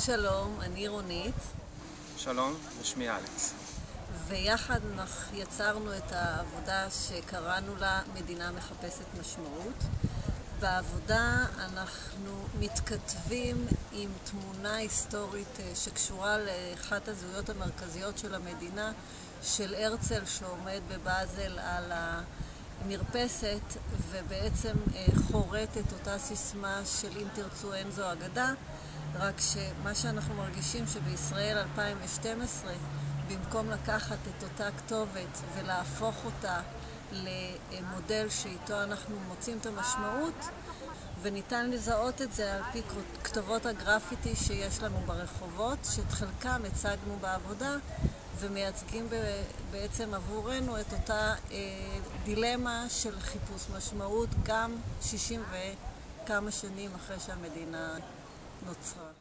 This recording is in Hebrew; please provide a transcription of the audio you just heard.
שלום, אני רונית. שלום, ושמי אלכס. ויחד יצרנו את העבודה שקראנו לה מדינה מחפשת משמעות. בעבודה אנחנו מתכתבים עם תמונה היסטורית שקשורה לאחת הזהויות המרכזיות של המדינה, של הרצל שעומד בבאזל על המרפסת ובעצם חורט את אותה סיסמה של אם תרצו אין זו אגדה, רק שמה שאנחנו מרגישים שבישראל 2012, במקום לקחת את אותה כתובת ולהפוך אותה למודל שאיתו אנחנו מוצאים את המשמעות, וניתן לזהות את זה על פי כתובות הגרפיטי שיש לנו ברחובות, שאת חלקם הצגנו בעבודה ומייצגים בעצם עבורנו את אותה דילמה של חיפוש משמעות גם 60 וכמה שנים אחרי שהמדינה נוצרה.